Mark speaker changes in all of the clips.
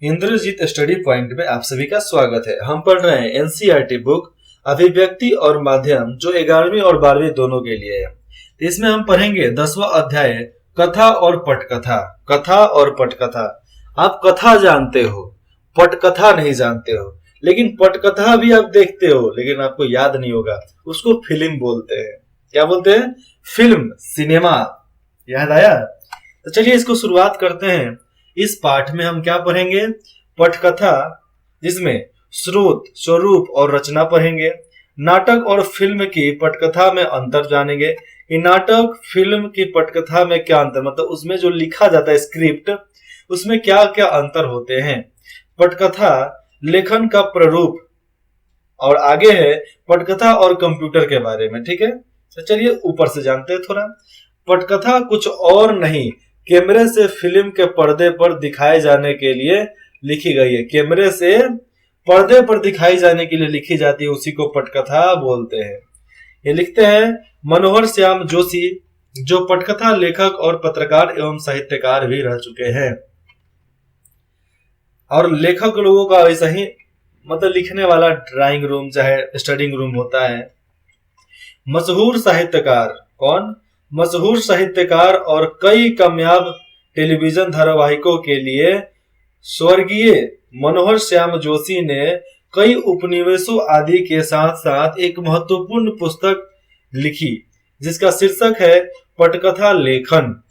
Speaker 1: Indrajit study point में आप सभी का स्वागत है। हम पढ़ रहे हैं एनसीईआरटी बुक अभिव्यक्ति और माध्यम, जो 11वीं और 12वीं दोनों के लिए है। तो इसमें हम पढ़ेंगे 10वां अध्याय कथा और पटकथा। कथा और पटकथा। आप कथा जानते हो, पटकथा नहीं जानते हो, लेकिन पटकथा भी आप देखते हो, लेकिन आपको याद नहीं होगा। उसको फिल्म बोलते हैं। क्या बोलते हैं? Film, cinema. याद आया? तो चलिए इसको शुरुआत करते हैं। इस पाठ में हम क्या पढ़ेंगे? पटकथा, जिसमें स्रोत, स्वरूप और रचना पढ़ेंगे। नाटक और फिल्म की पटकथा में अंतर जानेंगे कि नाटक फिल्म की पटकथा में क्या अंतर, मतलब उसमें जो लिखा जाता है स्क्रिप्ट, उसमें क्या क्या अंतर होते हैं। पटकथा लेखन का प्रारूप, और आगे है पटकथा और कंप्यूटर के बारे में। ठीक है, तो चलिए ऊपर से जानते हैं थोड़ा। पटकथा कुछ और नहीं, कैमरे से फिल्म के पर्दे पर दिखाए जाने के लिए लिखी गई है। कैमरे से पर्दे पर दिखाई जाने के लिए लिखी जाती है, उसी को पटकथा बोलते हैं। ये लिखते हैं मनोहर श्याम जोशी, जो पटकथा लेखक और पत्रकार एवं साहित्यकार भी रह चुके हैं। और लेखक लोगों का वैसा ही, मतलब लिखने वाला ड्राइंग रूम चाहे स्टडिंग रूम होता है। मशहूर साहित्यकार कौन? मशहूर साहित्यकार और कई कामयाब टेलीविजन धारावाहिकों के लिए स्वर्गीय मनोहर श्याम जोशी ने कई उपनिवेशों आदि के साथ साथ एक महत्वपूर्ण पुस्तक लिखी, जिसका शीर्षक है पटकथा लेखन,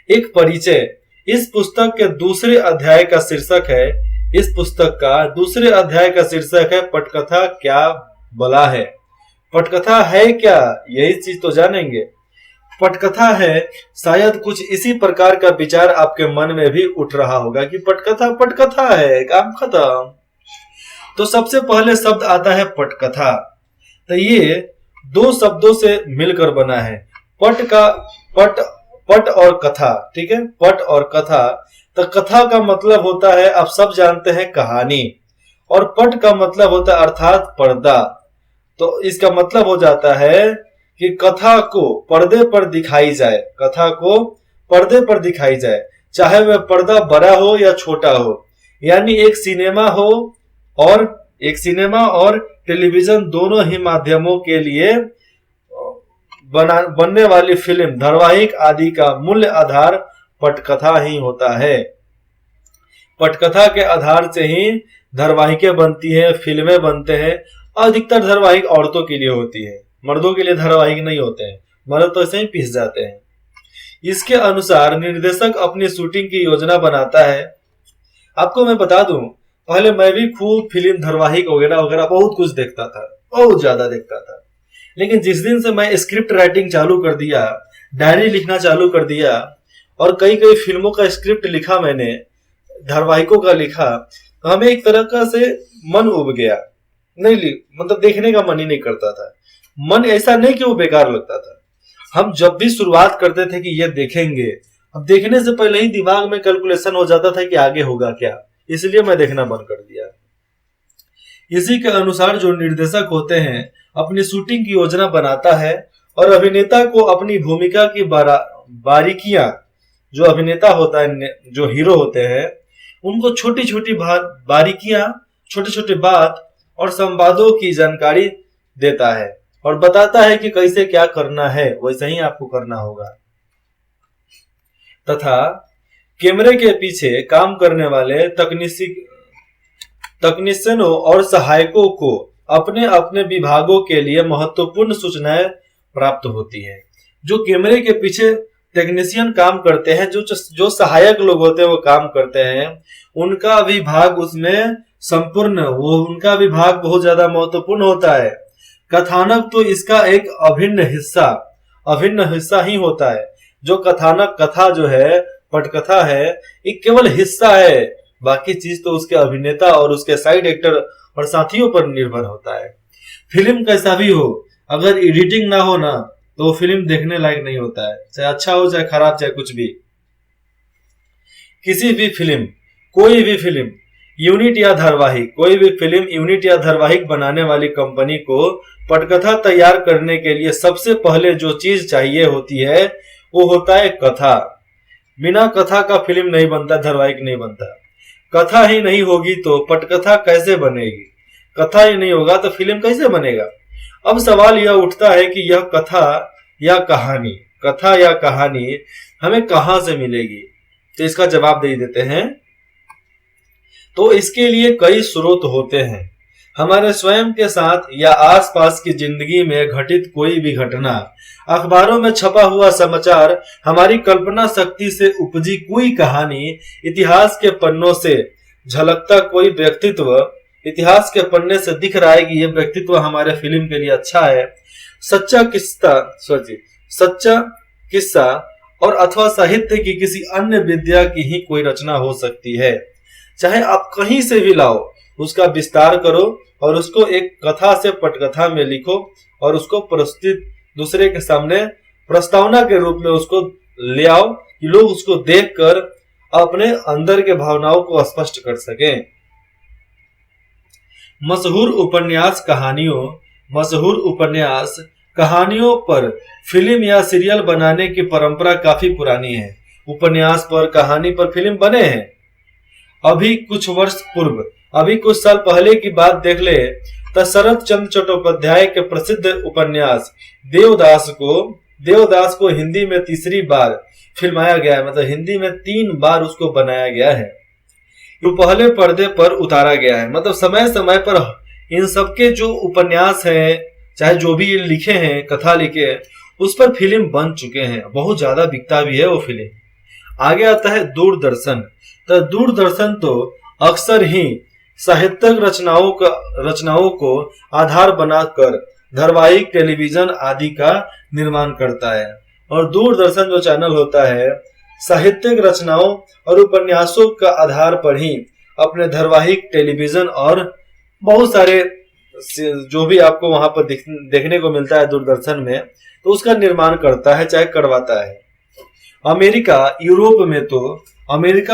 Speaker 1: एक परिचय। इस पुस्तक के दूसरे अध्याय का शीर्षक है, इस पुस्तक का दूसरे अध्याय का शीर्षक है पटकथा क्या बला है। पटकथा है क्या, यही चीज तो जानेंगे। पटकथा है, शायद कुछ इसी प्रकार का विचार आपके मन में भी उठ रहा होगा कि पटकथा पटकथा है, काम खत्म। तो सबसे पहले शब्द आता है पटकथा। तो ये दो शब्दों से मिलकर बना है। पट और कथा। ठीक है, पट और कथा। तो कथा का मतलब होता है, आप सब जानते हैं, कहानी, और पट का मतलब होता है अर्थात पर्दा। तो इसका मतलब हो जाता है कि कथा को पर्दे पर दिखाई जाए, कथा को पर्दे पर दिखाई जाए, चाहे वह पर्दा बड़ा हो या छोटा हो। यानी एक सिनेमा और टेलीविजन दोनों ही माध्यमों के लिए बनने वाली फिल्म, धारावाहिक आदि का मूल्य आधार पटकथा ही होता है। पटकथा के आधार से ही धारावाहिकें बनती हैं, फिल्में बनते हैं। अधिकतर धारावाहिक औरतों के लिए होती है, मर्दों के लिए धारावाहिक नहीं होते हैं। मर्द तो ऐसे ही पिस जाते हैं। इसके अनुसार निर्देशक अपनी शूटिंग की योजना बनाता है। आपको मैं बता दूं, पहले मैं भी खूब फिल्म, धारावाहिक वगैरह वगैरह बहुत कुछ देखता था, बहुत ज्यादा देखता था। लेकिन जिस दिन से मैं स्क्रिप्ट राइटिंग चालू कर दिया, डायरी लिखना चालू कर दिया, और कई कई फिल्मों का स्क्रिप्ट लिखा मैंने, धारावाहिकों का लिखा, तो हमें एक तरह का से मन उब गया। नहीं, मतलब देखने का मन ही नहीं करता था। मन ऐसा नहीं कि वो बेकार लगता था। हम जब भी शुरुआत करते थे कि ये देखेंगे, अब देखने से पहले ही दिमाग में कैलकुलेशन हो जाता था कि आगे होगा क्या, इसलिए मैं देखना बंद कर दिया। इसी के अनुसार जो निर्देशक होते हैं अपनी शूटिंग की योजना बनाता है, और अभिनेता को अपनी भूमिका की बारीकियां, जो अभिनेता होता है, जो हीरो होते हैं, उनको छोटी छोटी बारीकियां, छोटे छोटे बात और संवादों की जानकारी देता है, और बताता है कि कैसे क्या करना है, वैसे ही आपको करना होगा। तथा कैमरे के पीछे काम करने वाले तकनीशियनों और सहायकों को अपने अपने विभागों के लिए महत्वपूर्ण सूचनाएं प्राप्त होती है। जो कैमरे के पीछे टेक्नीशियन काम करते हैं, जो सहायक लोग होते हैं वो काम करते हैं, उनका विभाग उसमें संपूर्ण, वो उनका विभाग बहुत ज्यादा महत्वपूर्ण होता है। कथानक तो इसका एक अभिन्न हिस्सा ही होता है। जो कथानक, कथा जो है, पटकथा है, एक केवल हिस्सा है, बाकी चीज तो उसके अभिनेता और उसके साइड एक्टर और साथियों पर निर्भर होता है। फिल्म कैसा भी हो, अगर एडिटिंग ना हो ना, तो फिल्म देखने लायक नहीं होता है, चाहे अच्छा हो चाहे खराब, चाहे कुछ भी। किसी भी फिल्म, कोई भी फिल्म यूनिट या धारावाहिक, कोई भी फिल्म यूनिट या धारावाहिक बनाने वाली कंपनी को पटकथा तैयार करने के लिए सबसे पहले जो चीज चाहिए होती है वो होता है कथा। बिना कथा का फिल्म नहीं बनता, धारावाहिक नहीं बनता। कथा ही नहीं होगी तो पटकथा कैसे बनेगी? कथा ही नहीं होगा तो फिल्म कैसे बनेगा? अब सवाल यह उठता है कि यह कथा या कहानी हमें कहां से मिलेगी? तो इसका जवाब दे देते हैं। तो इसके लिए कई स्रोत होते हैं। हमारे स्वयं के साथ या आसपास की जिंदगी में घटित कोई भी घटना, अखबारों में छपा हुआ समाचार, हमारी कल्पना शक्ति से उपजी कोई कहानी, इतिहास के पन्नों से झलकता कोई व्यक्तित्व, इतिहास के पन्ने से दिख रहा है कि यह व्यक्तित्व हमारे फिल्म के लिए अच्छा है, सच्चा किस्सा और अथवा साहित्य की किसी अन्य विद्या की ही कोई रचना हो सकती है। चाहे आप कहीं से भी लाओ, उसका विस्तार करो और उसको एक कथा से पटकथा में लिखो और उसको प्रस्तुत दूसरे के सामने प्रस्तावना के रूप में उसको ले आओ कि लोग उसको देखकर अपने अंदर के भावनाओं को स्पष्ट कर सकें। मशहूर उपन्यास कहानियों पर फिल्म या सीरियल बनाने की परंपरा काफी पुरानी है। उपन्यास पर, कहानी पर फिल्म बने हैं। अभी कुछ साल पहले की बात देख ले तो शरत चंद्र चट्टोपाध्याय के प्रसिद्ध उपन्यास देवदास को हिंदी में तीसरी बार फिल्माया गया है। मतलब हिंदी में 3 बार उसको बनाया गया है। जो पहले पर्दे पर उतारा गया है। मतलब समय समय पर इन सबके जो उपन्यास हैं, चाहे जो भी लिखे हैं, कथा लिखे, उस पर फिल्म बन चुके हैं। बहुत ज्यादा बिकता भी है वो फिल्म। आगे आता है दूरदर्शन। तो दूरदर्शन तो अक्सर ही साहित्यिक रचनाओं को आधार बनाकर धारावाहिक, टेलीविजन आदि का निर्माण करता है। और दूरदर्शन जो चैनल होता है, साहित्यिक रचनाओं और उपन्यासों का आधार पर ही अपने धारावाहिक, टेलीविजन और बहुत सारे जो भी आपको वहां पर देखने को मिलता है दूरदर्शन में, तो उसका निर्माण करता है, चाहे करवाता है। अमेरिका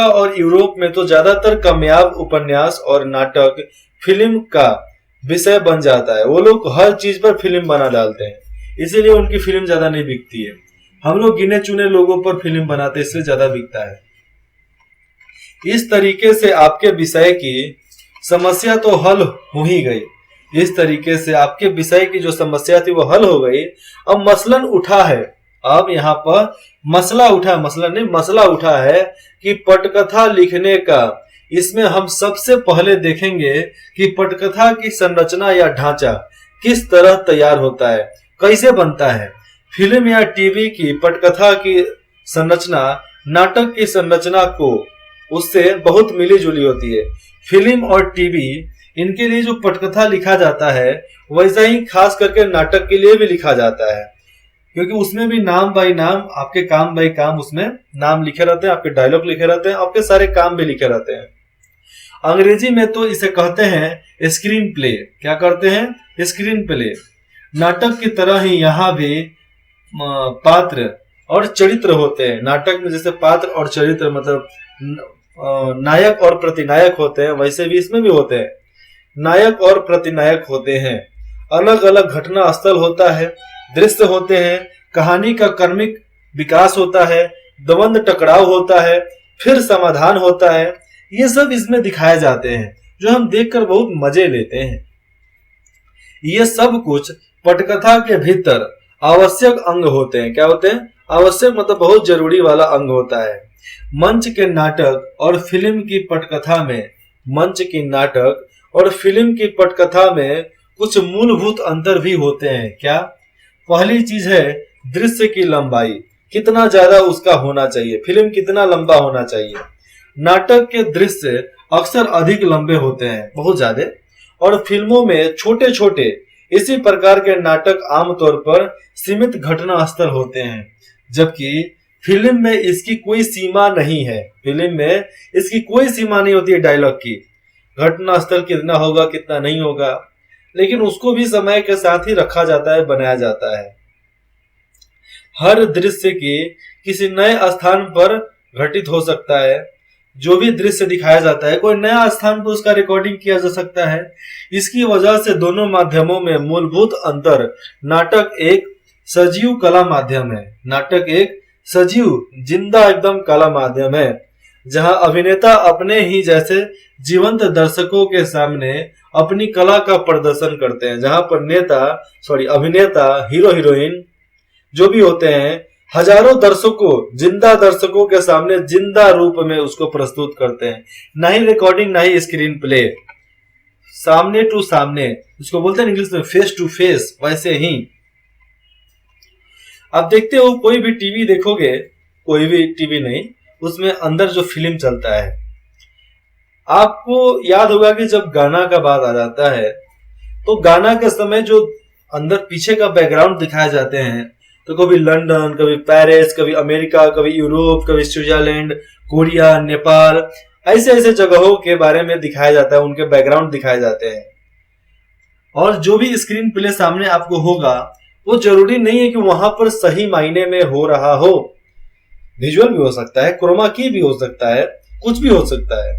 Speaker 1: और यूरोप में तो ज्यादातर कामयाब उपन्यास और नाटक फिल्म का विषय बन जाता है। वो लोग हर चीज पर फिल्म बना डालते हैं, इसीलिए उनकी फिल्म ज्यादा नहीं बिकती है। हम लोग गिने चुने लोगों पर फिल्म बनाते हैं, इसलिए ज्यादा बिकता है। इस तरीके से आपके विषय की समस्या तो हल हो ही गई। इस तरीके से आपके विषय की जो समस्या थी वो हल हो गई। अब मसलन उठा है, अब यहाँ पर मसला उठा है कि पटकथा लिखने का। इसमें हम सबसे पहले देखेंगे कि पटकथा की संरचना या ढांचा किस तरह तैयार होता है, कैसे बनता है। फिल्म या टीवी की पटकथा की संरचना नाटक की संरचना को उससे बहुत मिली जुली होती है। फिल्म और टीवी, इनके लिए जो पटकथा लिखा जाता है वैसा ही खास करके नाटक के लिए भी लिखा जाता है, क्योंकि उसमें भी नाम बाई नाम, आपके काम बाई काम उसमें नाम लिखे रहते हैं, आपके डायलॉग लिखे रहते हैं, आपके सारे काम भी लिखे रहते हैं। अंग्रेजी में तो इसे कहते हैं स्क्रीन प्ले। क्या करते हैं? Screen play. नाटक की तरह ही यहाँ भी पात्र और चरित्र होते हैं। नाटक में जैसे पात्र और चरित्र, मतलब नायक और प्रतिनायक होते हैं, वैसे भी इसमें भी होते हैं। नायक और प्रतिनायक होते हैं। अलग अलग घटना स्थल होता है, दृश्य होते हैं, कहानी का क्रमिक विकास होता है, द्वंद टकराव होता है, फिर समाधान होता है। ये सब इसमें दिखाए जाते हैं, जो हम देखकर बहुत मजे लेते हैं। ये सब कुछ पटकथा के भीतर आवश्यक अंग होते हैं। क्या होते हैं? आवश्यक, मतलब बहुत जरूरी वाला अंग होता है। मंच के नाटक और फिल्म की पटकथा में कुछ मूलभूत अंतर भी होते हैं। क्या? पहली चीज है दृश्य की लंबाई, कितना ज्यादा उसका होना चाहिए, फिल्म कितना लंबा होना चाहिए। नाटक के दृश्य अक्सर अधिक लंबे होते हैं, बहुत ज्यादा, और फिल्मों में छोटे छोटे। इसी प्रकार के नाटक आमतौर पर सीमित घटना स्थल होते हैं, जबकि फिल्म में इसकी कोई सीमा नहीं है। फिल्म में इसकी कोई सीमा नहीं होती है डायलॉग की, घटना स्थल कितना होगा कितना नहीं होगा, लेकिन उसको भी समय के साथ ही रखा जाता है, बनाया जाता है। हर दृश्य की किसी नए स्थान पर घटित हो सकता है। जो भी दृश्य दिखाया जाता है, कोई नया स्थान पर उसका रिकॉर्डिंग किया जा सकता है। इसकी वजह से दोनों माध्यमों में मूलभूत अंतर। नाटक एक सजीव कला माध्यम है। नाटक एक सजीव, जिंदा एकदम कला माध्यम है। जहां अभिनेता अपने ही जैसे जीवंत दर्शकों के सामने अपनी कला का प्रदर्शन करते हैं, जहां पर अभिनेता, हीरो हीरोइन जो भी होते हैं हजारों दर्शकों, जिंदा दर्शकों के सामने जिंदा रूप में उसको प्रस्तुत करते हैं। ना ही रिकॉर्डिंग, ना ही स्क्रीन प्ले, सामने टू सामने, उसको बोलते हैं इंग्लिश में फेस टू फेस। वैसे ही आप देखते हो कोई भी टीवी देखोगे, कोई भी टीवी नहीं, उसमें अंदर जो फिल्म चलता है, आपको याद होगा कि जब गाना का बात आ जाता है तो गाना के समय जो अंदर पीछे का बैकग्राउंड दिखाए जाते हैं, तो कभी लंदन, कभी पेरिस, कभी अमेरिका, कभी यूरोप, कभी स्विट्जरलैंड, कोरिया, नेपाल, ऐसे ऐसे जगहों के बारे में दिखाया जाता है, उनके बैकग्राउंड दिखाए जाते हैं। और जो भी स्क्रीन प्ले सामने आपको होगा वो जरूरी नहीं है कि वहां पर सही मायने में हो रहा हो। विजुअल भी हो सकता है, क्रोमा की भी हो सकता है, कुछ भी हो सकता है,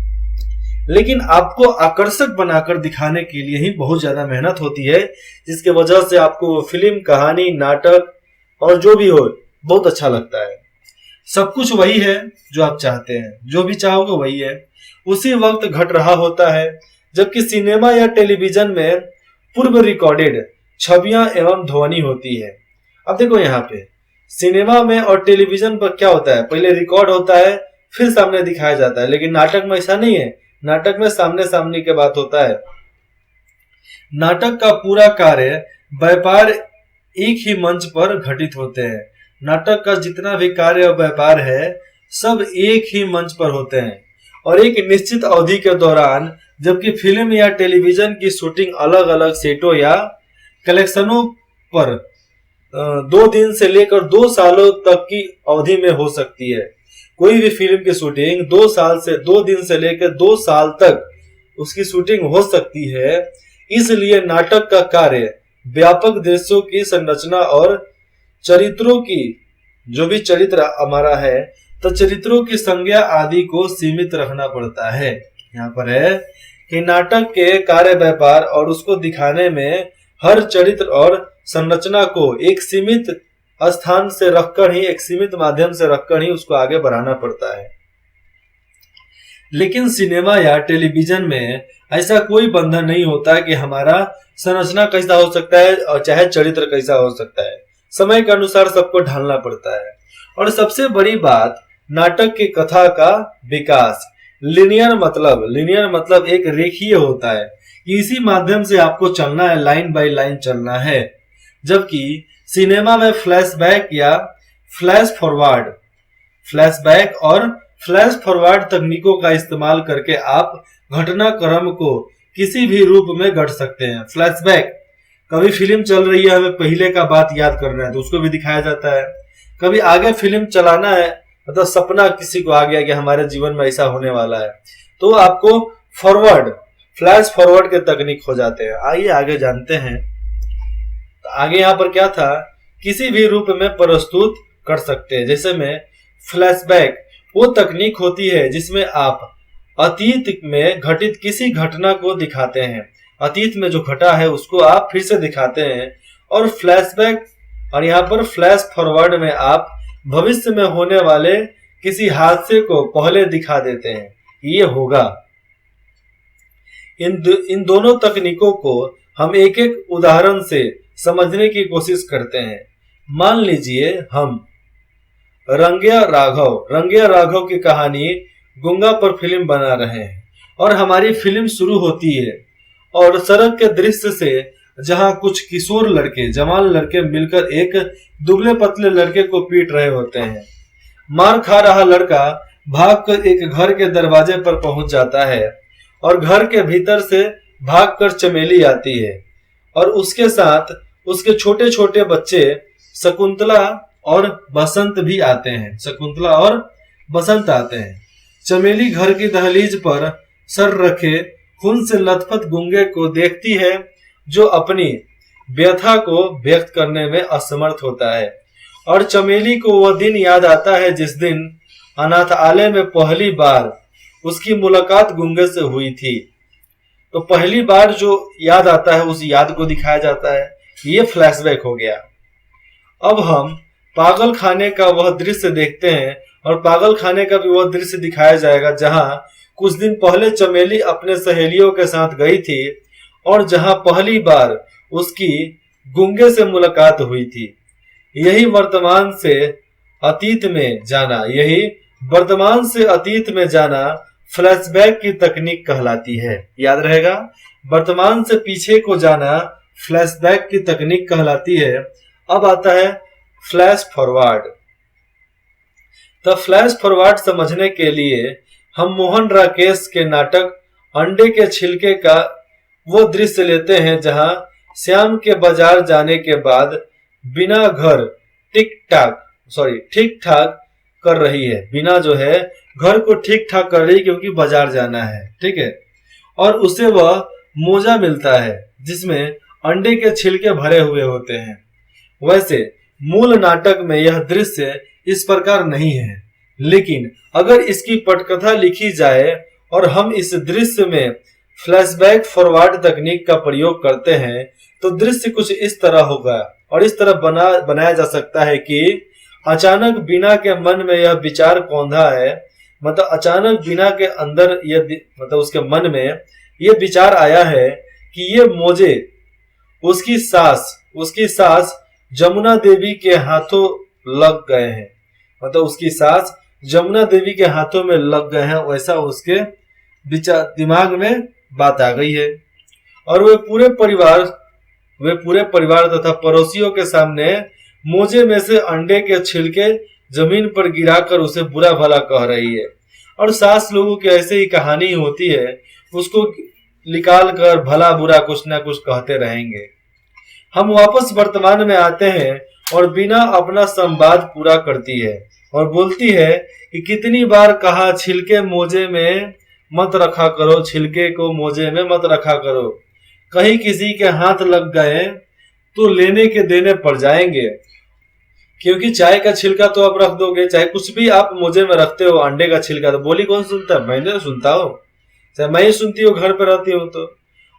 Speaker 1: लेकिन आपको आकर्षक बनाकर दिखाने के लिए ही बहुत ज्यादा मेहनत होती है, जिसके वजह से आपको फिल्म, कहानी, नाटक और जो भी हो बहुत अच्छा लगता है। सब कुछ वही है जो आप चाहते हैं, जो भी चाहोगे वही है, उसी वक्त घट रहा होता है। जबकि सिनेमा या टेलीविजन में पूर्व रिकॉर्डेड छवियां एवं ध्वनि होती है। अब देखो यहाँ पे सिनेमा में और टेलीविजन पर क्या होता है, पहले रिकॉर्ड होता है फिर सामने दिखाया जाता है, लेकिन नाटक में ऐसा नहीं है। नाटक में सामने सामने की बात होता है। नाटक का पूरा कार्य व्यापार एक ही मंच पर घटित होते हैं। नाटक का जितना भी कार्य और व्यापार है सब एक ही मंच पर होते हैं और एक निश्चित अवधि के दौरान। जबकि फिल्म या टेलीविजन की शूटिंग अलग अलग सेटों या कलेक्शनों पर 2 दिन से लेकर 2 सालों तक की अवधि में हो सकती है। कोई भी फिल्म की शूटिंग 2 दिन से लेकर 2 साल तक उसकी शूटिंग हो सकती है। इसलिए नाटक का कार्य व्यापक दृश्यों की संरचना और चरित्रों की, जो भी चरित्र हमारा है तो चरित्रों की संज्ञा आदि को सीमित रखना पड़ता है। यहाँ पर है कि नाटक के कार्य व्यापार और उसको दिखाने में हर चरित्र और संरचना को एक सीमित स्थान से रखकर ही, एक सीमित माध्यम से रखकर ही उसको आगे बढ़ाना पड़ता है। लेकिन सिनेमा या टेलीविजन में ऐसा कोई बंधन नहीं होता कि हमारा संरचना कैसा हो सकता है और चाहे चरित्र कैसा हो सकता है। समय के अनुसार सबको ढालना पड़ता है। और सबसे बड़ी बात, नाटक की कथा का विकास लिनियर मतलब एक रेखीय होता है। इसी माध्यम से आपको चलना है, लाइन बाय लाइन चलना है। जबकि सिनेमा में फ्लैशबैक या फ्लैशबैक और फ्लैश फॉरवर्ड तकनीकों का इस्तेमाल करके आप घटनाक्रम को किसी भी रूप में गढ़ सकते हैं। फ्लैशबैक, कभी फिल्म चल रही है, हमें पहले का बात याद करना है तो उसको भी दिखाया जाता है। कभी आगे फिल्म चलाना है, मतलब सपना किसी को आ गया कि हमारे जीवन में ऐसा होने वाला है, तो आपको फ्लैश फॉरवर्ड के तकनीक हो जाते हैं। आइए आगे जानते हैं। तो आगे यहाँ पर क्या था, किसी भी रूप में प्रस्तुत कर सकते हैं। जैसे में फ्लैशबैक वो तकनीक होती है जिसमें आप अतीत में घटित किसी घटना को दिखाते हैं, अतीत में जो घटा है उसको आप फिर से दिखाते हैं। और फ्लैशबैक और यहाँ पर फ्लैश फॉरवर्ड में आप भविष्य में होने वाले किसी हादसे को पहले दिखा देते हैं, ये होगा। इन दोनों तकनीकों को हम एक एक उदाहरण से समझने की कोशिश करते हैं। मान लीजिए हम रंगिया राघव की कहानी गंगा पर फिल्म बना रहे हैं और हमारी फिल्म शुरू होती है और सड़क के दृश्य से जहां कुछ किशोर लड़के, जवान लड़के मिलकर एक दुबले पतले लड़के को पीट रहे होते हैं। मार खा रहा लड़का भागकर एक घर के दरवाजे पर पहुंच जाता है और घर के भीतर से भागकर चमेली आती है और उसके साथ उसके छोटे छोटे बच्चे शकुंतला और बसंत भी आते हैं। चमेली घर की दहलीज पर सर रखे खून से लथपथ गूंगे को देखती है जो अपनी व्यथा को व्यक्त करने में असमर्थ होता है। और चमेली को वह दिन याद आता है जिस दिन अनाथालय में पहली बार उसकी मुलाकात गूंगे से हुई थी। तो पहली बार जो याद आता है उस याद को दिखाया जाता है। ये फ्लैशबैक हो गया। अब हम पागल खाने का वह दृश्य देखते हैं और पागल खाने का भी वह दृश्य दिखाया जाएगा जहां कुछ दिन पहले चमेली अपने सहेलियों के साथ गई थी और जहां पहली बार उसकी गूंगे से मुलाकात हुई थी। यही वर्तमान से अतीत में जाना फ्लैशबैक की तकनीक कहलाती है। याद रहेगा, वर्तमान से पीछे को जाना फ्लैशबैक की तकनीक कहलाती है। अब आता है फ्लैश फॉरवर्ड। तो फ्लैश फॉरवर्ड समझने के लिए हम मोहन राकेश के नाटक अंडे के छिलके का वो दृश्य लेते हैं जहां श्याम के बाजार जाने के बाद बिना घर ठीक ठाक कर रही है। बिना जो है घर को ठीक ठाक कर रही क्योंकि बाजार जाना है, ठीक है। और उसे वह मोजा मिलता है जिसमें अंडे के छिलके भरे हुए होते हैं। वैसे मूल नाटक में यह दृश्य इस प्रकार नहीं है, लेकिन अगर इसकी पटकथा लिखी जाए और हम इस दृश्य में फ्लैशबैक फॉरवर्ड तकनीक का प्रयोग करते हैं तो दृश्य कुछ इस तरह होगा। और इस तरह बनाया जा सकता है कि अचानक बीना के मन में यह विचार कौंधा है, मतलब अचानक बीना के अंदर मतलब उसके मन में यह विचार आया है कि ये मोजे उसकी सास जमुना देवी के हाथों लग गए हैं, मतलब उसकी सास जमुना देवी के हाथों में लग गए हैं, वैसा उसके दिमाग में बात आ गई है। और वे पूरे परिवार तथा पड़ोसियों के सामने मोजे में से अंडे के छिलके जमीन पर गिराकर उसे बुरा भला कह रही है। और सास लोगों की ऐसे ही कहानी होती है, उसको निकाल कर भला बुरा कुछ ना कुछ कहते रहेंगे। हम वापस वर्तमान में आते हैं और बिना अपना संवाद पूरा करती है और बोलती है कि कितनी बार कहा छिलके मोजे में मत रखा करो, छिलके को मोजे में मत रखा करो, कहीं किसी के हाथ लग गए तो लेने के देने पड़ जाएंगे। क्योंकि चाय का छिलका तो आप रख दोगे, चाहे कुछ भी आप मोजे में रखते हो, अंडे का छिलका तो बोली कौन सुनता है? मैंने सुनता हूँ, चाहे मैं ही सुनती हूँ, घर पर रहती हूँ तो।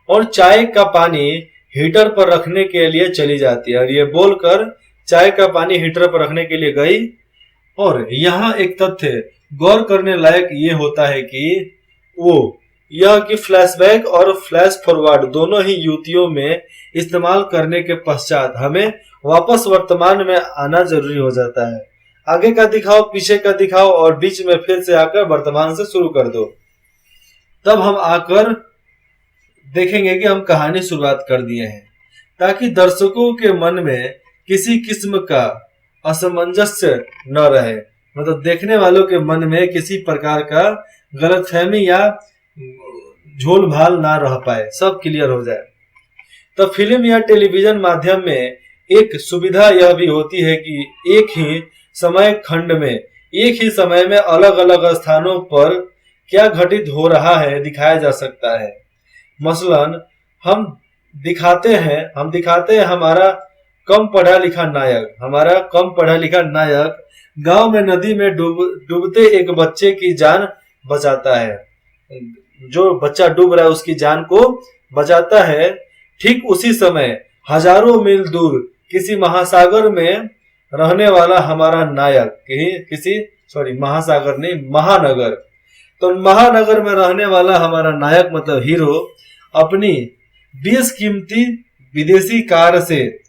Speaker 1: और चाय का पानी हीटर पर रखने के लिए चली जाती है और ये बोलकर चाय का पानी हीटर पर रखने के लिए गई। और यहाँ एक तथ्य गौर करने लायक ये होता है कि यह कि फ्लैशबैक और फ्लैश फॉरवर्ड दोनों ही युतियों में इस्तेमाल करने के पश्चात हमें वापस वर्तमान में आना जरूरी हो जाता है। आगे का दिखाओ, पीछे का दिखाओ और बीच में फिर से आकर वर्तमान से शुरू कर दो। तब हम आकर देखेंगे कि हम कहानी शुरुआत कर दिए हैं, ताकि दर्शकों के मन में किसी किस्म का असमंजस्य न रहे, मतलब देखने वालों के मन में किसी प्रकार का गलतफहमी या झोल भाल ना रह पाए, सब क्लियर हो जाए। तो फिल्म या टेलीविजन माध्यम में एक सुविधा यह भी होती है कि एक ही समय खंड में एक ही समय में अलग अलग स्थानों पर क्या घटित हो रहा है दिखाया जा सकता है। मसलन हम दिखाते हैं हमारा कम पढ़ा लिखा नायक गांव में नदी में डूबते एक बच्चे की जान बचाता है। जो बच्चा डूब रहा है उसकी जान को बचाता है। ठीक उसी समय हजारों मील दूर किसी महासागर में रहने वाला हमारा नायक महासागर नहीं, महानगर, तो महानगर में रहने वाला हमारा नायक मतलब हीरो अपनी बेशकीमती विदेशी कार से,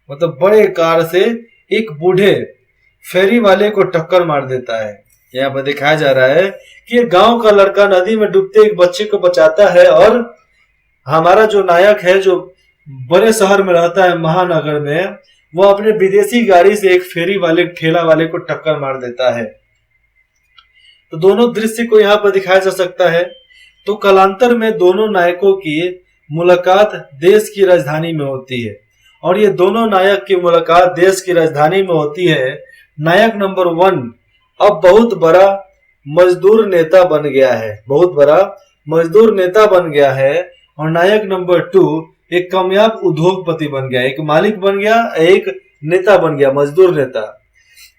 Speaker 1: मतलब बड़े कार से एक बूढ़े फेरी वाले को टक्कर मार देता है। यहाँ पर दिखाया जा रहा है कि गांव का लड़का नदी में डूबते एक बच्चे को बचाता है और हमारा जो नायक है जो बड़े शहर में रहता है महानगर में, वो अपने विदेशी गाड़ी से एक फेरी वाले ठेला वाले को टक्कर मार देता है। तो दोनों दृश्य को यहाँ पर दिखाया जा सकता है। तो कालांतर में दोनों नायकों की मुलाकात देश की राजधानी में होती है और ये दोनों नायक की मुलाकात देश की राजधानी में होती है। नायक नंबर 1 अब बहुत बड़ा मजदूर नेता बन गया है और नायक नंबर 2 एक कामयाब उद्योगपति बन गया, एक मालिक बन गया, एक नेता बन गया, मजदूर नेता।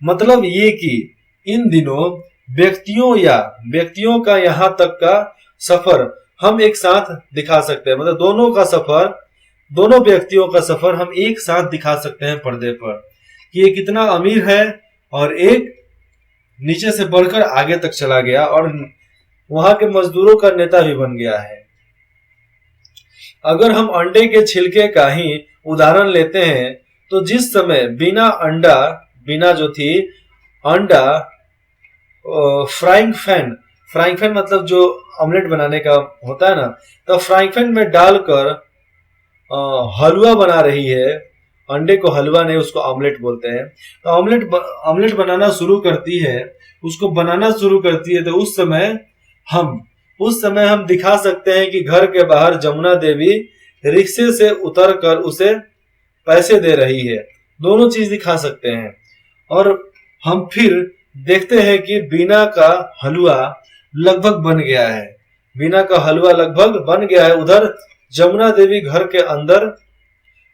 Speaker 1: मतलब ये कि इन दिनों व्यक्तियों का यहाँ तक का सफर हम एक साथ दिखा सकते हैं, मतलब दोनों व्यक्तियों का सफर हम एक साथ दिखा सकते हैं पर्दे पर कि ये कितना अमीर है और एक नीचे से बढ़कर आगे तक चला गया और वहां के मजदूरों का नेता भी बन गया है। अगर हम अंडे के छिलके का ही उदाहरण लेते हैं तो जिस समय बिना जो थी अंडा फ्राइंग पैन मतलब जो ऑमलेट बनाने का होता है ना, तो फ्राइंग पैन में डालकर हलवा बना रही है। अंडे को हलवा नहीं, उसको ऑमलेट बोलते हैं। तो ऑमलेट बनाना शुरू करती है, उसको बनाना शुरू करती है, तो उस समय हम दिखा सकते हैं कि घर के बाहर जमुना देवी रिक्शे से उतरकर उसे पैसे दे रही है। दोनों चीज दिखा सकते हैं। और हम फिर देखते हैं कि बीना का हलवा लगभग बन गया है। बीना का हलवा लगभग बन गया है। उधर जमुना देवी घर के अंदर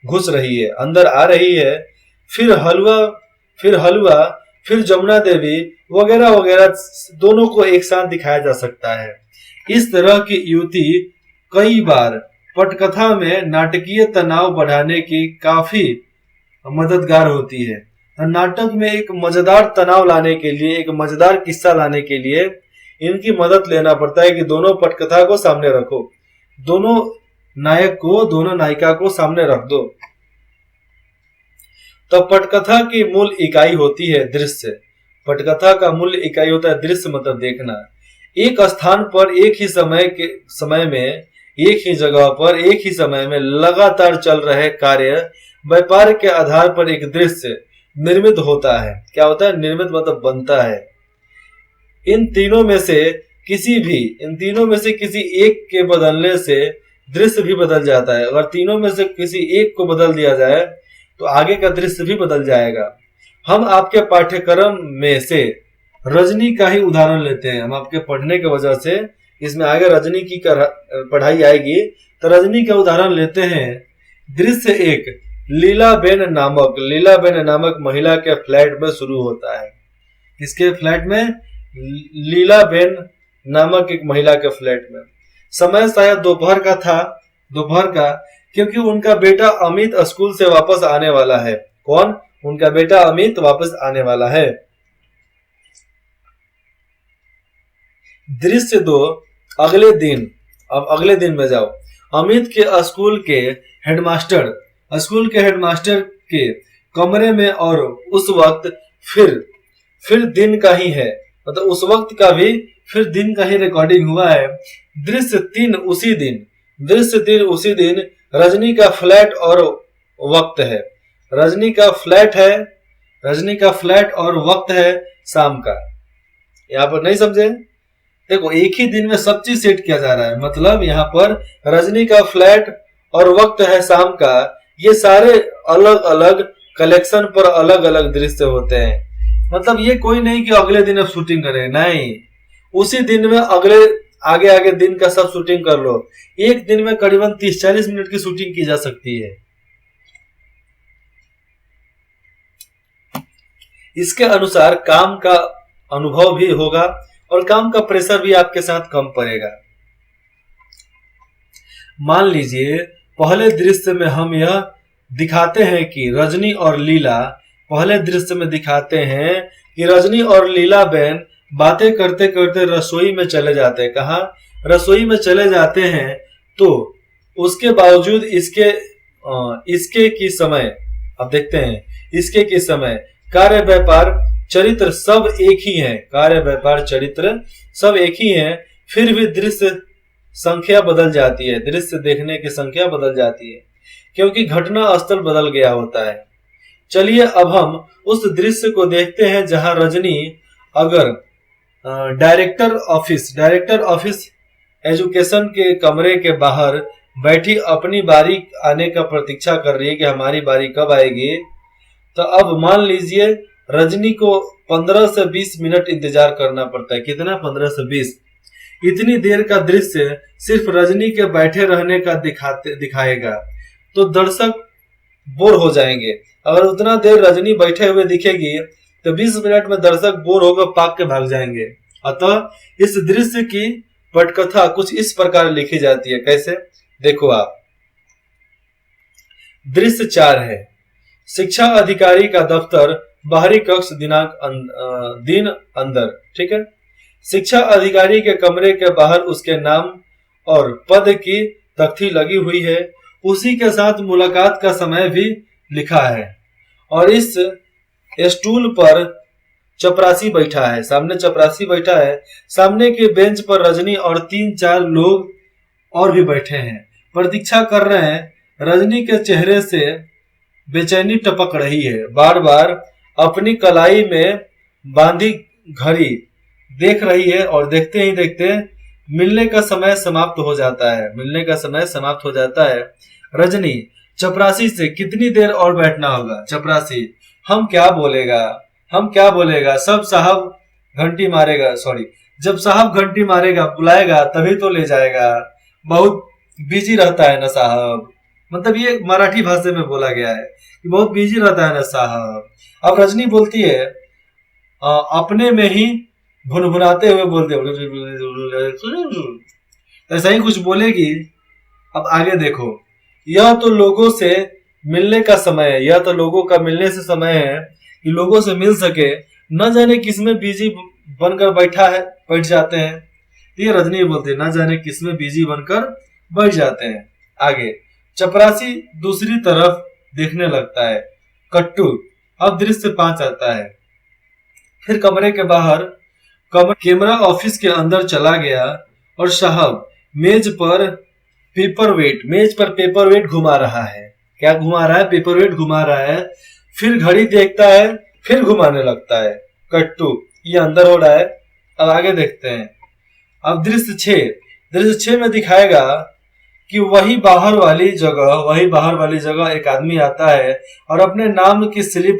Speaker 1: घुस रही है, अंदर आ रही है। फिर हलवा, फिर जमुना देवी वगैरह वगैरह, दोनों को एक साथ दिखाया जा सकता है। इस तरह की युति कई बार पटकथा में नाटकीय तनाव बढ़ाने की काफी मददगार होती है। नाटक में एक मजेदार तनाव लाने के लिए, एक मजेदार किस्सा लाने के लिए इनकी मदद लेना पड़ता है कि दोनों पटकथा को सामने रखो, दोनों नायक को, दोनों नायिका को सामने रख दो। तो पटकथा की मूल इकाई होती है दृश्य। पटकथा का मूल इकाई होता है दृश्य, मतलब देखना। एक स्थान पर एक ही समय में एक ही जगह पर एक ही समय में लगातार चल रहे कार्य व्यापार के आधार पर एक दृश्य निर्मित होता है। क्या होता है? निर्मित मतलब बनता है। इन तीनों में से किसी एक के बदलने से दृश्य भी बदल जाता है। अगर तीनों में से किसी एक को बदल दिया जाए तो आगे का दृश्य भी बदल जाएगा। हम आपके पाठ्यक्रम में से रजनी का ही उदाहरण लेते हैं। हम आपके पढ़ने की वजह से इसमें आगे रजनी की पढ़ाई आएगी, तो रजनी का उदाहरण लेते हैं। दृश्य एक लीलाबेन नामक महिला के फ्लैट में शुरू होता है। किसके फ्लैट में? लीलाबेन नामक एक महिला के फ्लैट में। समय शायद दोपहर का, क्योंकि उनका बेटा अमित स्कूल से वापस आने वाला है। कौन? उनका बेटा अमित वापस आने वाला है। दृश्य दो अगले दिन। अब अगले दिन में जाओ। अमित के स्कूल के हेडमास्टर के कमरे में, और उस वक्त फिर दिन का ही है, मतलब उस वक्त का भी फिर दिन का ही रिकॉर्डिंग हुआ है। दृश्य तीन उसी दिन रजनी का फ्लैट और वक्त है। रजनी का फ्लैट और वक्त है शाम का। यहाँ पर नहीं समझे? देखो, एक ही दिन में सब चीज सेट किया जा रहा है। मतलब यहाँ पर रजनी का फ्लैट और वक्त है शाम का, ये सारे अलग अलग कलेक्शन पर अलग अलग दृश्य होते हैं। मतलब ये कोई नहीं कि अगले दिन अब शूटिंग करें, नहीं, उसी दिन में आगे दिन का सब शूटिंग कर लो। एक दिन में करीबन 30-40 मिनट की शूटिंग की जा सकती है। इसके अनुसार काम का अनुभव भी होगा और काम का प्रेशर भी आपके साथ कम पड़ेगा। मान लीजिए पहले दृश्य में हम यह दिखाते हैं कि रजनी और लीला बहन बातें करते करते रसोई में चले जाते हैं। कहाँ? रसोई में चले जाते हैं। तो उसके बावजूद इसके की समय, अब देखते हैं, इसके की समय कार्य व्यापार चरित्र सब एक ही हैं, फिर भी दृश्य संख्या बदल जाती है, दृश्य देखने की संख्या बदल जाती है, क्योंकि घटना स्थल बदल गया होता है। चलिए अब हम उस दृश्य को देखते हैं जहां रजनी अगर डायरेक्टर ऑफिस एजुकेशन के कमरे के बाहर बैठी अपनी बारी आने का प्रतीक्षा कर रही है कि हमारी बारी कब आएगी। तो अब मान लीजिए रजनी को 15 से 20 मिनट इंतजार करना पड़ता है। कितना? 15 से 20। इतनी देर का दृश्य सिर्फ रजनी के बैठे रहने का दिखाएगा तो दर्शक बोर हो जाएंगे। अगर उतना देर रजनी बैठे हुए दिखेगी तो 20 मिनट में दर्शक बोर होकर भाग के भाग जाएंगे। अतः इस दृश्य की पटकथा कुछ इस प्रकार लिखी जाती है। कैसे? देखो आप, दृश्य 4 है। शिक्षा अधिकारी का दफ्तर बाहरी कक्ष दिन अंदर। ठीक है। शिक्षा अधिकारी के कमरे के बाहर उसके नाम और पद की तख्ती लगी हुई है। उसी के साथ मुलाकात का समय भी लिखा है। और इस स्टूल पर चपरासी बैठा है, सामने चपरासी बैठा है। सामने के बेंच पर रजनी और 3-4 लोग और भी बैठे हैं, प्रतीक्षा कर रहे हैं। रजनी के चेहरे से बेचैनी टपक रही है, बार बार अपनी कलाई में बांधी घड़ी देख रही है और देखते ही देखते मिलने का समय समाप्त हो जाता है। मिलने का समय समाप्त हो जाता है। रजनी चपरासी से कितनी देर और बैठना होगा? चपरासी हम क्या बोलेगा, हम क्या बोलेगा, सब साहब घंटी मारेगा, सॉरी जब साहब घंटी मारेगा बुलाएगा तभी तो ले जाएगा, बहुत बिजी रहता है ना साहब। मतलब ये मराठी भाषा में बोला गया है कि बहुत बिजी रहता है ना साहब। अब रजनी बोलती है अपने में ही भुनभुनाते हुए बोलते ऐसा ही कुछ बोलेगी। अब आगे देखो, यह तो लोगों से मिलने का समय है, यह तो लोगों का मिलने से समय है कि लोगों से मिल सके। न जाने किसमें बिजी बनकर बैठ जाते हैं। ये रजनी बोलते हैं न जाने किसमें बिजी बनकर बैठ जाते हैं। आगे चपरासी दूसरी तरफ देखने लगता है। कट्टू अब दृश्य 5 आता है। फिर कमरे के बाहर कैमरा ऑफिस के अंदर चला गया और साहब मेज पर पेपर वेट घुमा रहा है। क्या घुमा रहा है? पेपर वेट घुमा रहा है। फिर घड़ी देखता है, फिर घुमाने लगता है। कट्टू ये अंदर हो रहा है। अब आगे देखते हैं। अब दृश्य 6 में दिखाएगा कि वही बाहर वाली जगह एक आदमी आता है और अपने नाम की स्लिप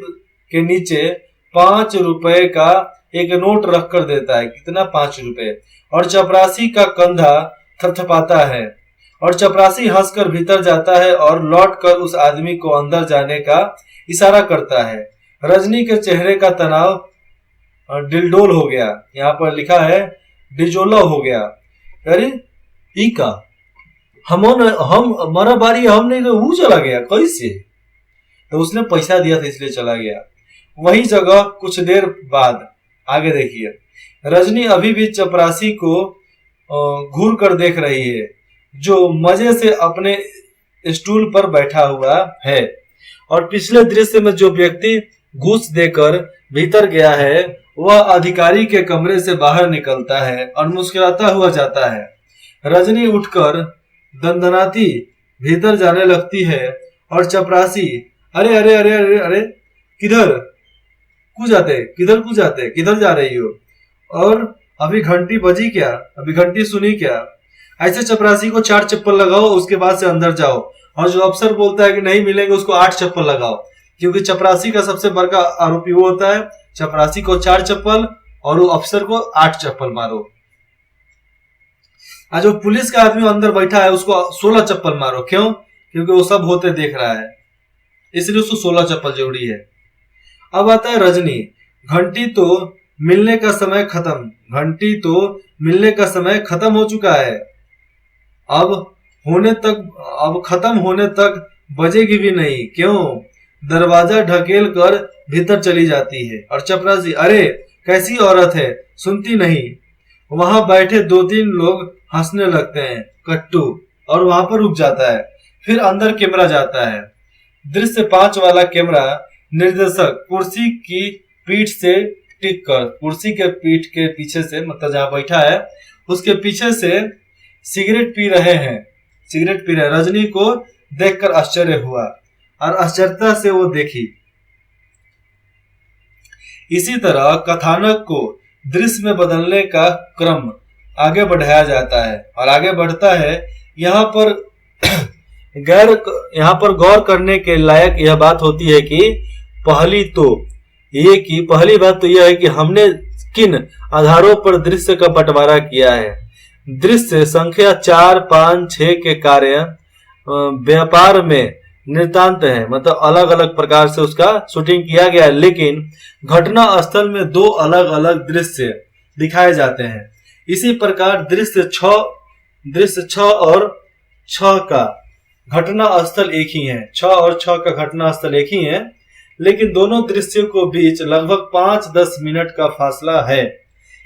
Speaker 1: के नीचे 5 रुपए का एक नोट रख कर देता है। कितना? 5 रुपए। और चपरासी का कंधा थपथपाता है और चपरासी हंसकर भीतर जाता है और लौटकर उस आदमी को अंदर जाने का इशारा करता है। रजनी के चेहरे का तनाव डिलडोल हो गया। यहाँ पर लिखा है डिजोला हो गया। अरे ई का हम हमारा बारी हमने वो चला गया कैसे? तो उसने पैसा दिया था इसलिए चला गया। वही जगह कुछ देर बाद आगे देखिए। रजनी अभी भी चपरासी को घूर कर देख रही है जो मजे से अपने स्टूल पर बैठा हुआ है। और पिछले दृश्य में जो व्यक्ति घूस देकर भीतर गया है वह अधिकारी के कमरे से बाहर निकलता है और मुस्कुराता हुआ जाता है। रजनी उठकर दंदनाती भीतर जाने लगती है और चपरासी अरे अरे अरे अरे अरे किधर कू जाते किधर जा रही हो? और अभी घंटी बजी क्या? अभी घंटी सुनी क्या? ऐसे चपरासी को 4 चप्पल लगाओ, उसके बाद से अंदर जाओ। और जो अफसर बोलता है कि नहीं मिलेंगे उसको 8 चप्पल लगाओ, क्योंकि चपरासी का सबसे बड़ा आरोपी वो होता है। चपरासी को 4 चप्पल और वो अफसर को 8 चप्पल मारो। आज जो पुलिस का आदमी अंदर बैठा है उसको 16 चप्पल मारो। क्यों? क्योंकि वो सब होते देख रहा है, इसलिए उसको 16 चप्पल जरूरी है। अब आता है रजनी। घंटी तो मिलने का समय खत्म हो चुका है। अब खत्म होने तक बजेगी भी नहीं। क्यों? दरवाजा ढकेल कर भीतर चली जाती है और चपरासी अरे कैसी औरत है, सुनती नहीं। वहां बैठे 2-3 लोग हंसने लगते हैं। कट्टू और वहां पर रुक जाता है। फिर अंदर कैमरा जाता है। दृश्य 5 वाला कैमरा निर्देशक कुर्सी की पीठ से टिक कर, कुर्सी के पीठ के पीछे से, मतलब जहां बैठा है उसके पीछे से सिगरेट पी रहे हैं। रजनी को देखकर आश्चर्य हुआ और आश्चर्यता से वो देखी। इसी तरह कथानक को दृश्य में बदलने का क्रम आगे बढ़ाया जाता है और आगे बढ़ता है। यहाँ पर गौर करने के लायक यह बात होती है कि पहली बात तो यह है कि हमने किन आधारों पर दृश्य का बंटवारा किया है। दृश्य संख्या 4, 5, 6 के कार्य व्यापार में नितांत है, मतलब अलग अलग प्रकार से उसका शूटिंग किया गया है, लेकिन घटना स्थल में 2 अलग अलग दृश्य दिखाए जाते हैं। इसी प्रकार दृश्य 6 और 6 का घटना स्थल एक ही है। 6 और 6 का घटना स्थल एक ही है, लेकिन दोनों दृश्यों को बीच लगभग 5-10 मिनट का फासला है,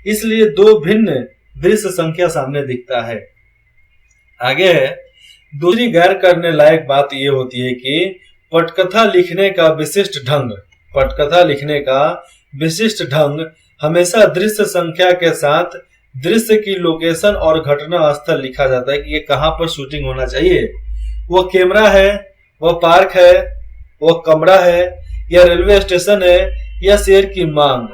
Speaker 1: इसलिए दो भिन्न दृश्य संख्या सामने दिखता है। आगे है, दूसरी गैर करने लायक बात यह होती है कि पटकथा लिखने का विशिष्ट ढंग हमेशा दृश्य संख्या के साथ दृश्य की लोकेशन और घटना स्थल लिखा जाता है कि ये कहां पर शूटिंग होना चाहिए। वो कैमरा है, वह पार्क है, वह कमरा है, या रेलवे स्टेशन है, या शेर की मांग।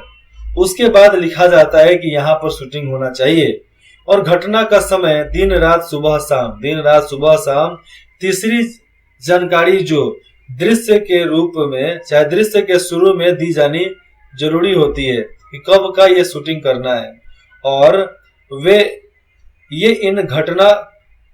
Speaker 1: उसके बाद लिखा जाता है कि यहाँ पर शूटिंग होना चाहिए और घटना का समय दिन रात सुबह शाम। तीसरी जानकारी जो दृश्य के रूप में चाहे दृश्य के शुरू में दी जानी जरूरी होती है कि कब का ये शूटिंग करना है, और ये इन घटना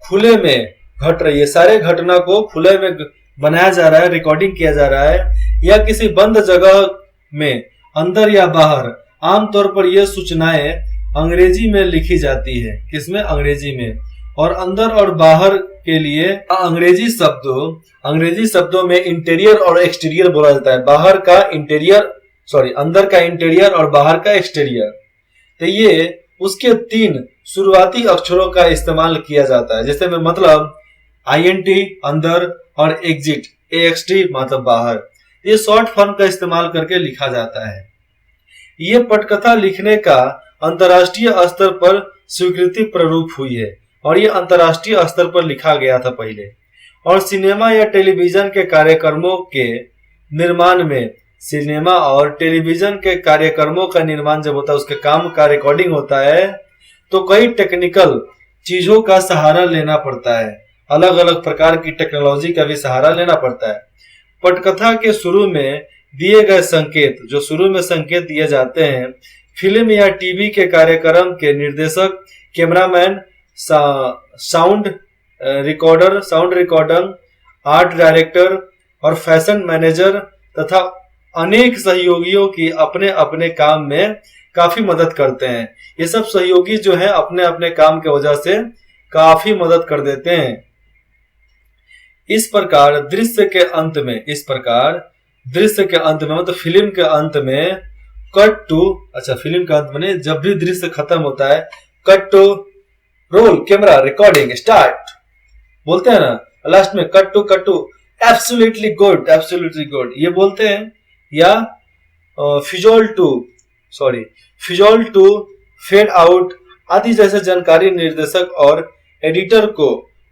Speaker 1: खुले में घट रही है, सारे घटना को खुले में बनाया जा रहा है, रिकॉर्डिंग किया जा रहा है, या किसी बंद जगह में अंदर या बाहर। आमतौर पर यह सूचनाएं अंग्रेजी में लिखी जाती है, किसमें? अंग्रेजी में। और अंदर और बाहर के लिए अंग्रेजी शब्दों में इंटीरियर और एक्सटीरियर बोला जाता है। अंदर का इंटीरियर और बाहर का एक्सटीरियर। तो ये उसके 3 शुरुआती अक्षरों का इस्तेमाल किया जाता है, जैसे में मतलब INT अंदर और एग्जिट AXT मतलब बाहर। ये शॉर्ट फॉर्म का इस्तेमाल करके लिखा जाता है। ये पटकथा लिखने का अंतर्राष्ट्रीय स्तर पर स्वीकृति प्रारूप हुई है और ये अंतर्राष्ट्रीय स्तर पर लिखा गया था पहले। और सिनेमा या टेलीविजन के कार्यक्रमों के निर्माण में, सिनेमा और टेलीविजन के कार्यक्रमों का निर्माण जब होता है, उसके काम का रिकॉर्डिंग होता है, तो कई टेक्निकल चीजों का सहारा लेना पड़ता है, अलग अलग प्रकार की टेक्नोलॉजी का भी सहारा लेना पड़ता है। पटकथा के शुरू में दिए गए संकेत, जो शुरू में संकेत दिए जाते हैं, फिल्म या टीवी के कार्यक्रम के निर्देशक, cameraman, sound recorder, art director और फैशन मैनेजर तथा अनेक सहयोगियों की अपने अपने काम में काफी मदद करते हैं। ये सब सहयोगी जो है अपने अपने काम के वजह से काफी मदद कर देते हैं। इस प्रकार दृश्य के अंत में मतलब फिल्म के अंत में फिल्म के अंत में जब भी दृश्य खत्म होता है, cut to roll camera recording start बोलते हैं ना, लास्ट में कट टू एब्सोल्युटली गुड ये बोलते हैं, या फिजोल टू फेड आउट आदि जैसे जानकारी निर्देशक और एडिटर को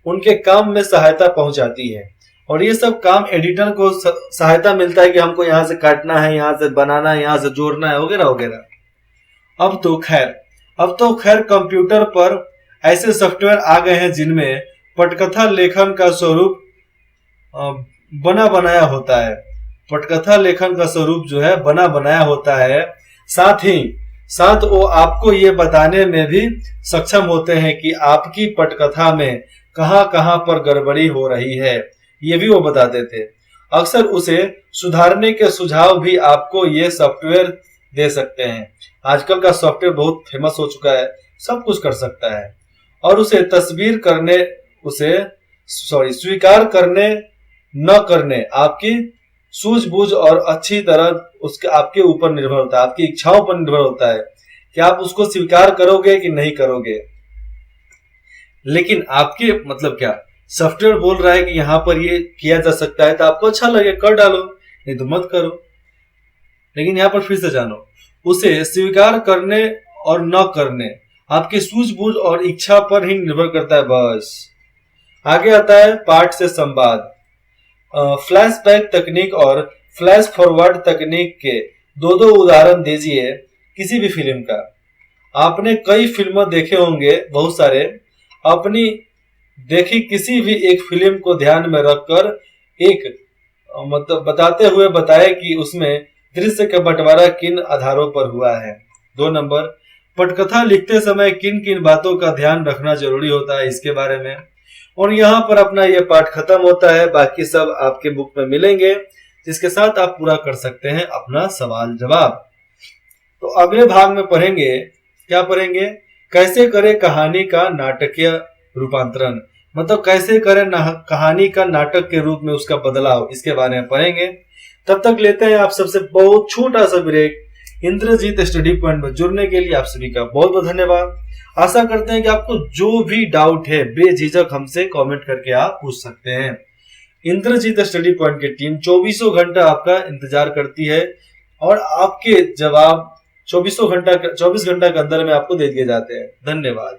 Speaker 1: उनके काम में सहायता पहुंचाती है। और ये सब काम एडिटर को सहायता मिलता है कि हमको यहाँ से काटना है, यहाँ से बनाना है, यहाँ से जोड़ना है, वगैरह वगैरह। अब तो खैर कंप्यूटर पर ऐसे सॉफ्टवेयर आ गए हैं जिनमें पटकथा लेखन का स्वरूप बना बनाया होता है। साथ वो आपको ये बताने में भी सक्षम होते हैं कि आपकी पटकथा में कहां पर गड़बड़ी हो रही है, ये भी वो बताते थे। अक्सर उसे सुधारने के सुझाव भी आपको ये सॉफ्टवेयर दे सकते हैं। आजकल का सॉफ्टवेयर बहुत फेमस हो चुका है, सब कुछ कर सकता है। और उसे स्वीकार करने न करने आपकी सूझबूझ और अच्छी तरह उसके आपके ऊपर निर्भर होता है, आपकी इच्छाओं पर निर्भर होता है कि आप उसको स्वीकार करोगे कि नहीं करोगे। लेकिन आपके मतलब क्या, सॉफ्टवेयर बोल रहा है कि यहाँ पर ये किया जा सकता है, तो आपको अच्छा लगे कर डालो, नहीं तो मत करो। लेकिन यहाँ पर फिर से जानो, उसे स्वीकार करने और न करने आपकी सूझबूझ और इच्छा पर ही निर्भर करता है, बस। आगे आता है पाठ से संवाद। फ्लैशबैक तकनीक और फ्लैश फॉरवर्ड तकनीक के दो उदाहरण दीजिए किसी भी फिल्म का। आपने कई फिल्में देखे होंगे, बहुत सारे। अपनी देखी किसी भी एक फिल्म को ध्यान में रखकर एक मतलब बताते हुए बताए कि उसमें दृश्य का बंटवारा किन आधारों पर हुआ है। 2 नंबर, पटकथा लिखते समय किन किन बातों का ध्यान रखना जरूरी होता है, इसके बारे में। और यहाँ पर अपना यह पाठ खत्म होता है। बाकी सब आपके बुक में मिलेंगे, जिसके साथ आप पूरा कर सकते हैं अपना सवाल जवाब। तो अगले भाग में पढ़ेंगे, क्या पढ़ेंगे? कैसे करें कहानी का नाटकीय रूपांतरण, मतलब कैसे करें कहानी का नाटक के रूप में उसका बदलाव, इसके बारे में पढ़ेंगे। तब तक लेते हैं आप सबसे बहुत छोटा सा ब्रेक। इंद्रजीत स्टडी पॉइंट में जुड़ने के लिए आप सभी का बहुत बहुत धन्यवाद। आशा करते हैं कि आपको जो भी डाउट है बेझिझक हमसे कमेंट करके आप पूछ सकते हैं। इंद्रजीत स्टडी पॉइंट की टीम 24 घंटा आपका इंतजार करती है और आपके जवाब 24 घंटा के अंदर में आपको दे दिए जाते हैं। धन्यवाद।